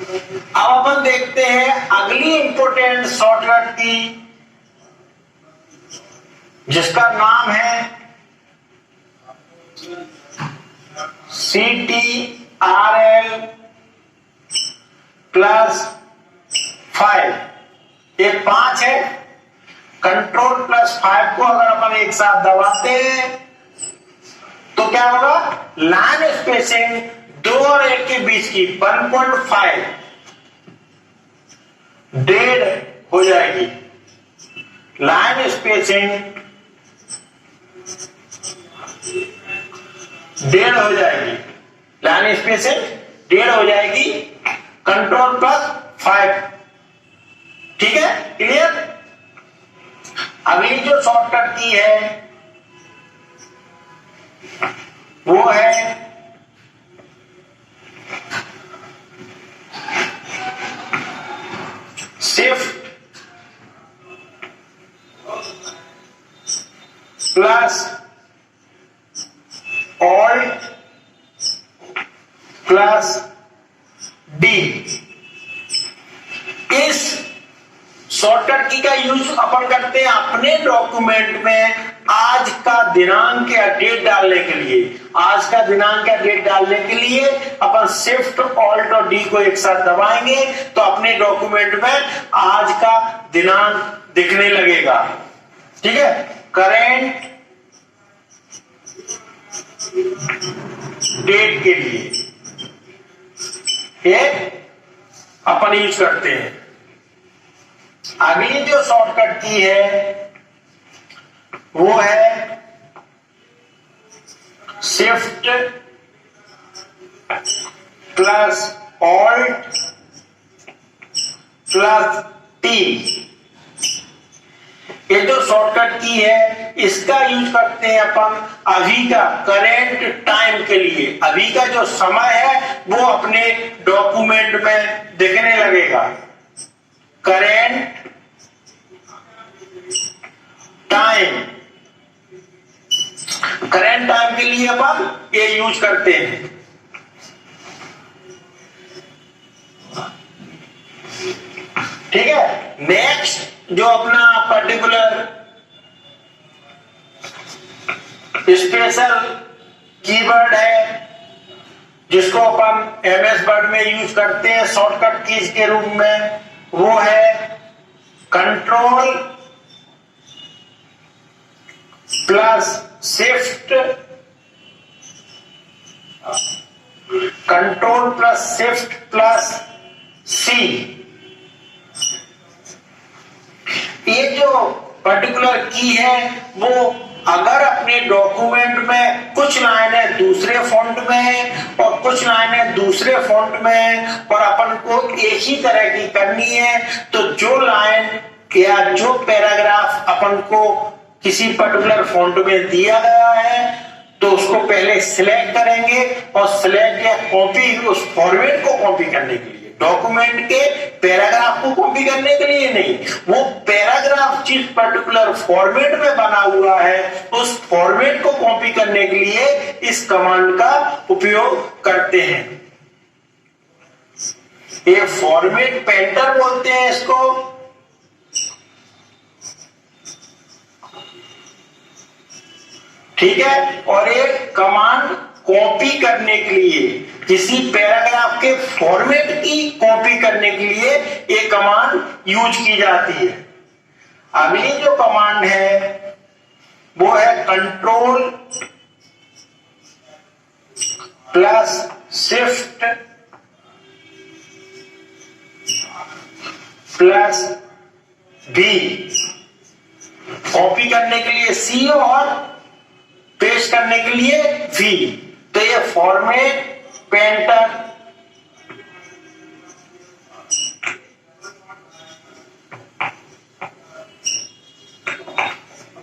अब अपन देखते हैं अगली इंपोर्टेंट शॉर्टकट की, जिसका नाम है CTRL +5। ये 5 है। कंट्रोल +5 को अगर अपन एक साथ दबाते हैं तो क्या होगा, लाइन स्पेसिंग 2 और 1 के बीच की 1.5 डेढ़ हो जाएगी। लाइन स्पेसिंग डेढ़ हो जाएगी। लाइन स्पेसिंग डेढ़ हो जाएगी। कंट्रोल +5। ठीक है, क्लियर। अगली जो शॉर्टकट की है वो है शिफ्ट +Alt +D। इस शॉर्टकट की का यूज अपन करते हैं अपने डॉक्यूमेंट में आज का दिनांक या डेट डालने के लिए। आज का दिनांक या डेट डालने के लिए अपन शिफ्ट ऑल्ट और डी को एक साथ दबाएंगे तो अपने डॉक्यूमेंट में आज का दिनांक दिखने लगेगा। ठीक है, करेंट डेट के लिए ये अपन यूज करते हैं। अगली जो शॉर्टकट की है वो है शिफ्ट +Alt +T। ये जो शॉर्टकट की है इसका यूज करते हैं अपन अभी का करेंट टाइम के लिए। अभी का जो समय है वो अपने डॉक्यूमेंट में दिखने लगेगा। करेंट टाइम, करेंट टाइम के लिए अपन ये यूज करते हैं। ठीक है, नेक्स्ट जो अपना पर्टिकुलर स्पेशल कीवर्ड है जिसको अपन MS वर्ड में यूज करते हैं शॉर्टकट कीज के रूप में, वो है कंट्रोल +Shift, कंट्रोल +Shift+C। ये जो पर्टिकुलर की है वो अगर अपने डॉक्यूमेंट में कुछ लाइनें दूसरे फॉन्ट में है और कुछ लाइनें दूसरे फॉन्ट में है और अपन को एक ही तरह की करनी है तो जो लाइन या जो पैराग्राफ अपन को किसी पर्टिकुलर फॉन्ट में दिया गया है तो उसको पहले सिलेक्ट करेंगे और सिलेक्ट या कॉपी, उस फॉर्मेट को कॉपी करने के लिए, डॉक्यूमेंट के पैराग्राफ को कॉपी करने के लिए नहीं, वो पैराग्राफ जिस पर्टिकुलर फॉर्मेट में बना हुआ है उस फॉर्मेट को कॉपी करने के लिए इस कमांड का उपयोग करते हैं। ये फॉर्मेट पेंटर बोलते हैं इसको। ठीक है, और एक कमांड कॉपी करने के लिए, किसी पैराग्राफ के फॉर्मेट की कॉपी करने के लिए एक कमांड यूज की जाती है। अगली जो कमांड है वो है कंट्रोल +Shift+V। कॉपी करने के लिए C और पेस्ट करने के लिए V। तो ये फॉर्मेट पेंटर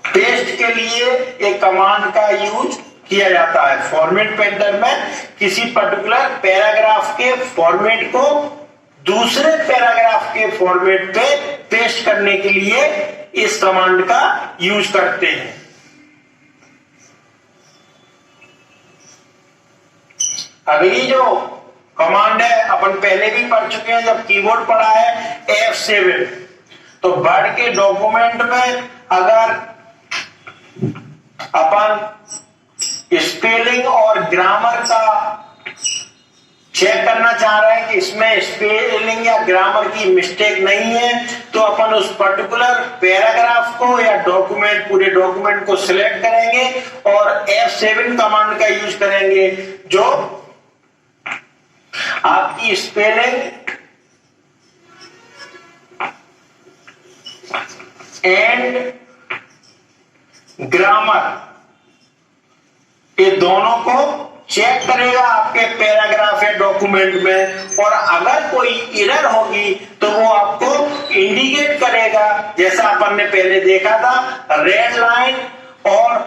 पेस्ट के लिए एक कमांड का यूज किया जाता है। फॉर्मेट पेंटर में किसी पर्टिकुलर पैराग्राफ के फॉर्मेट को दूसरे पैराग्राफ के फॉर्मेट पे पेस्ट करने के लिए इस कमांड का यूज करते हैं। अगली जो कमांड है, अपन पहले भी पढ़ चुके हैं जब कीबोर्ड पढ़ा है, F7। तो वर्ड के डॉक्यूमेंट में अगर अपन स्पेलिंग और ग्रामर का चेक करना चाह रहे हैं कि इसमें स्पेलिंग या ग्रामर की मिस्टेक नहीं है, तो अपन उस पर्टिकुलर पैराग्राफ को या डॉक्यूमेंट, पूरे डॉक्यूमेंट को सिलेक्ट करेंगे और F7 कमांड का यूज करेंगे, जो आपकी स्पेलिंग एंड ग्रामर ये दोनों को चेक करेगा आपके पैराग्राफ या डॉक्यूमेंट में, और अगर कोई एरर होगी तो वो आपको इंडिकेट करेगा, जैसा अपन ने पहले देखा था रेड लाइन और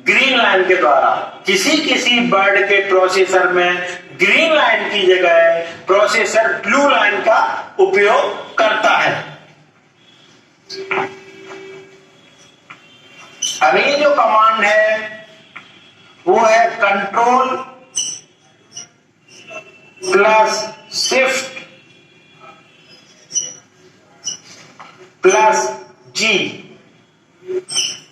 ग्रीन लाइन के द्वारा। किसी वर्ड के प्रोसेसर में ग्रीन लाइन की जगह प्रोसेसर ब्लू लाइन का उपयोग करता है। अगली जो कमांड है वो है कंट्रोल प्लस शिफ्ट प्लस जी।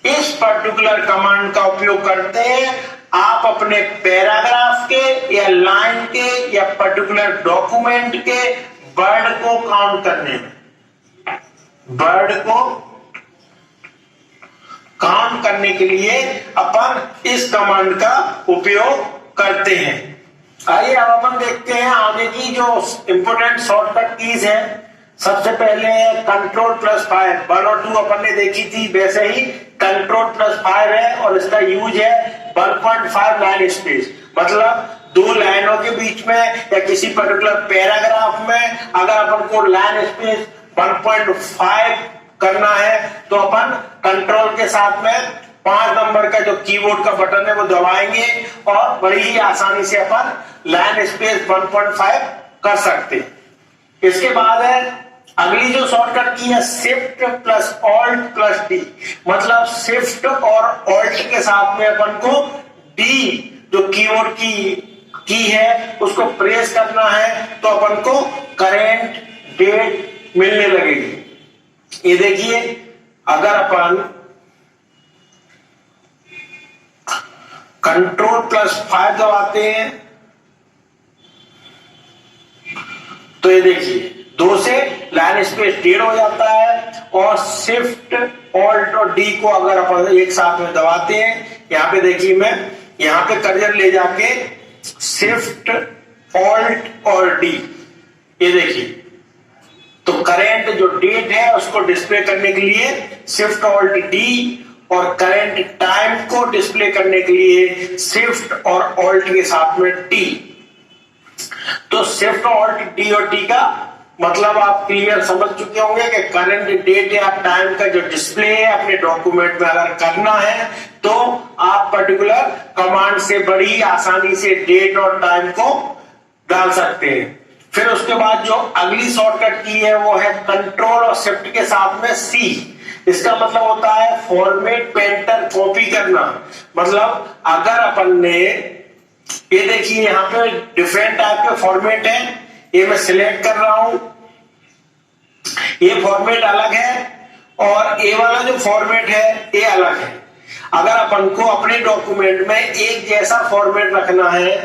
इस पर्टिकुलर कमांड का उपयोग करते हैं आप अपने पैराग्राफ के या लाइन के या पर्टिकुलर डॉक्यूमेंट के वर्ड को काउंट करने में, वर्ड को काउंट करने के लिए अपन इस कमांड का उपयोग करते हैं। आइए अब अपन देखते हैं आगे की जो इंपोर्टेंट शॉर्टकट कीज है। सबसे पहले कंट्रोल प्लस 5, 1 और 2 अपन ने देखी थी, वैसे ही कंट्रोल प्लस 5 है और इसका यूज है 1.5 लाइन स्पेस। मतलब दो लाइनों के बीच में या किसी पर्टिकुलर पैराग्राफ में अगर अपन को लाइन स्पेस 1.5 करना है तो अपन कंट्रोल के साथ में 5 नंबर का जो कीबोर्ड का बटन है वो दबाएंगे और बड़ी ही आसानी से अपन लाइन स्पेस 1.5 कर सकते हैं। इसके बाद है अगली जो शॉर्टकट की है shift plus alt plus D. मतलब शिफ्ट और ऑल्ट के साथ में अपन को डी जो कीबोर्ड की है उसको प्रेस करना है तो अपन को करेंट डेट मिलने लगेगी। ये देखिए अगर अपन कंट्रोल प्लस 5 दबाते हैं तो ये देखिए 2 से लाइन स्पेस 1.5 हो जाता है, और शिफ्ट ऑल्ट और डी को अगर अपन एक साथ में दबाते हैं, यहां पे देखिए मैं यहां पे कर्सर ले जाके शिफ्ट ऑल्ट और डी, ये देखिए तो करंट जो डेट है उसको डिस्प्ले करने के लिए शिफ्ट ऑल्ट डी और करंट टाइम को डिस्प्ले करने के लिए शिफ्ट और ऑल्ट के साथ में टी। तो शिफ्ट ऑल्ट डी और टी का मतलब आप क्लियर समझ चुके होंगे कि करंट डेट या टाइम का जो डिस्प्ले है अपने डॉक्यूमेंट में अगर करना है तो आप पर्टिकुलर कमांड से बड़ी आसानी से डेट और टाइम को डाल सकते हैं। फिर उसके बाद जो अगली शॉर्टकट की है वो है कंट्रोल और शिफ्ट के साथ में सी। इसका मतलब होता है फॉर्मेट पेंटर कॉपी करना। मतलब अगर अपन ने ये देखिए यहाँ पे डिफरेंट टाइप के फॉर्मेट है, ये मैं सिलेक्ट कर रहा हूं, ये फॉर्मेट अलग है और ये वाला जो फॉर्मेट है ये अलग है। अगर अपन को अपने डॉक्यूमेंट में एक जैसा फॉर्मेट रखना है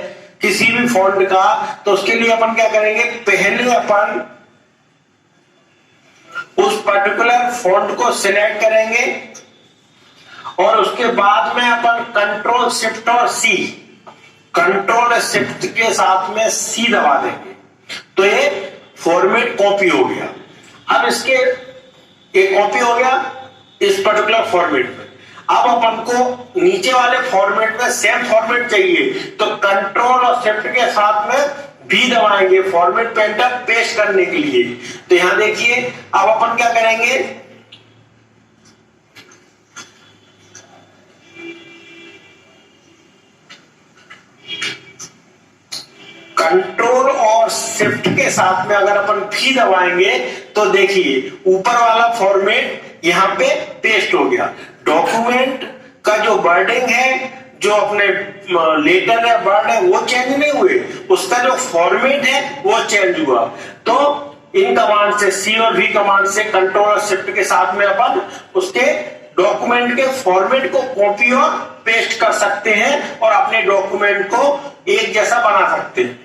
किसी भी फॉन्ट का तो उसके लिए अपन क्या करेंगे, पहले अपन उस पर्टिकुलर फॉन्ट को सिलेक्ट करेंगे और उसके बाद में अपन कंट्रोल शिफ्ट और सी, कंट्रोल शिफ्ट के साथ में सी दबा देंगे तो ये फॉर्मेट कॉपी हो गया। अब इसके ये कॉपी हो गया इस पर्टिकुलर फॉर्मेट में। अब अपन को नीचे वाले फॉर्मेट में सेम फॉर्मेट चाहिए तो कंट्रोल और शिफ्ट के साथ में भी दबाएंगे फॉर्मेट पेंटर पेस्ट करने के लिए। तो यहां देखिए अब अपन क्या करेंगे, कंट्रोल और शिफ्ट के साथ में अगर अपन भी दबाएंगे तो देखिए ऊपर वाला फॉर्मेट यहां पे पेस्ट हो गया। डॉक्यूमेंट का जो वर्डिंग है जो अपने लेटर है वर्ड है वो चेंज नहीं हुए, उसका जो फॉर्मेट है वो चेंज हुआ। तो इन कमांड से, सी और वी कमांड से, कंट्रोल और शिफ्ट के साथ में अपन उसके डॉक्यूमेंट के फॉर्मेट को कॉपी और पेस्ट कर सकते हैं और अपने डॉक्यूमेंट को एक जैसा बना सकते हैं।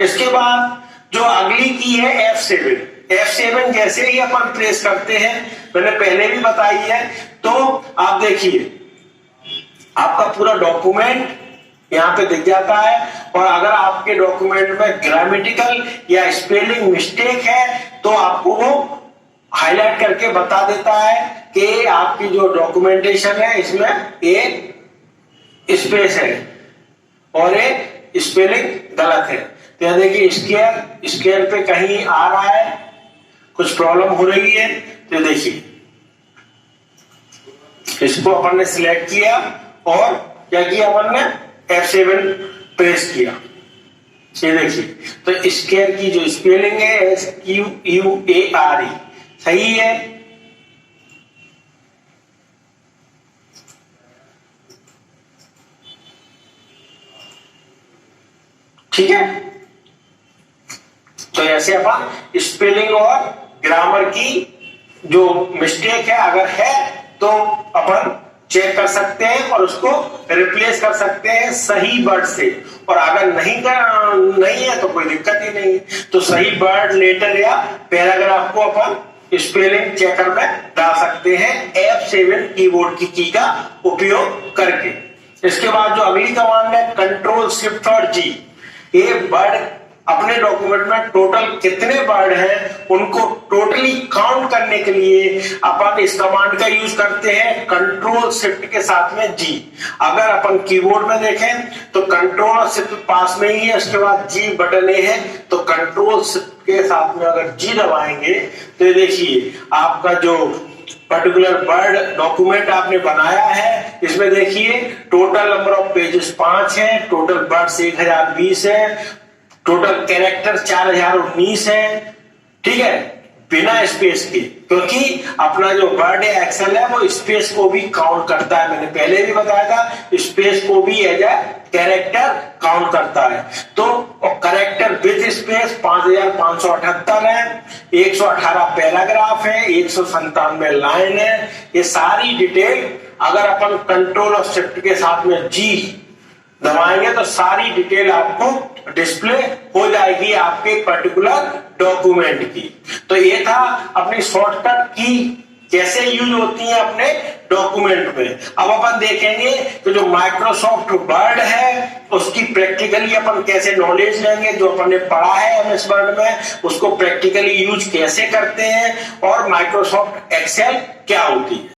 इसके बाद जो अगली की है F7। F7 जैसे ही अपन प्रेस करते हैं, मैंने पहले भी बताई है, तो आप देखिए आपका पूरा डॉक्यूमेंट यहां पे दिख जाता है। और अगर आपके डॉक्यूमेंट में ग्रामेटिकल या स्पेलिंग मिस्टेक है तो आपको वो हाईलाइट करके बता देता है कि आपकी जो डॉक्यूमेंटेशन है इसमें एक स्पेस है और एक स्पेलिंग गलत है। तो यहां देखिए स्क्वायर पे कहीं आ रहा है, कुछ प्रॉब्लम हो रही है। तो देखिए इसको अपन ने सिलेक्ट किया और क्या किया, अपन ने F7 प्रेस किया। ये देखिए तो स्क्वायर की जो स्पेलिंग है SQUARE सही है। ठीक है, तो ऐसे अपन स्पेलिंग और ग्रामर की जो मिस्टेक है अगर है तो अपन चेक कर सकते हैं और उसको रिप्लेस कर सकते हैं सही वर्ड से। और अगर नहीं है तो कोई दिक्कत ही नहीं है। तो सही वर्ड, लेटर या पैराग्राफ को अपन स्पेलिंग चेकर में डाल सकते हैं F7 कीबोर्ड की की का उपयोग करके। इसके बाद जो अगली कमांड है कंट्रोल शिफ्ट और G। ये वर्ड अपने डॉक्यूमेंट में टोटल कितने वर्ड हैं उनको टोटली काउंट करने के लिए अपन इस कमांड का यूज करते हैं कंट्रोल शिफ्ट के साथ में G। अगर अपन कीबोर्ड में देखें तो कंट्रोल और शिफ्ट पास में ही है, उसके बाद G बटन है। तो कंट्रोल शिफ्ट के साथ में अगर G दबाएंगे तो देखिए आपका जो पर्टिकुलर वर्ड डॉक्यूमेंट आपने बनाया है इसमें देखिए टोटल नंबर ऑफ पेजेस 5 है, टोटल वर्ड्स 1020 है, टोटल कैरेक्टर 4019 है। ठीक है, बिना स्पेस के, क्योंकि अपना जो वर्ड है एक्सेल है वो स्पेस को भी काउंट करता है। मैंने पहले भी बताया था स्पेस को भी एज ए कैरेक्टर काउंट करता है। तो कैरेक्टर विद स्पेस 5578 है, 118 पैराग्राफ है, 197 लाइन है। ये सारी डिटेल अगर अपन कंट्रोल और शिफ्ट के साथ में G दबाएंगे तो सारी डिटेल आपको डिस्प्ले हो जाएगी आपके पर्टिकुलर डॉक्यूमेंट की। तो ये था अपनी शॉर्टकट की कैसे यूज होती है अपने डॉक्यूमेंट में। अब अपन देखेंगे कि जो माइक्रोसॉफ्ट वर्ड है उसकी प्रैक्टिकली अपन कैसे नॉलेज लेंगे, जो अपन ने पढ़ा है MS वर्ड में उसको प्रैक्टिकली यूज कैसे करते हैं और माइक्रोसॉफ्ट एक्सेल क्या होती है।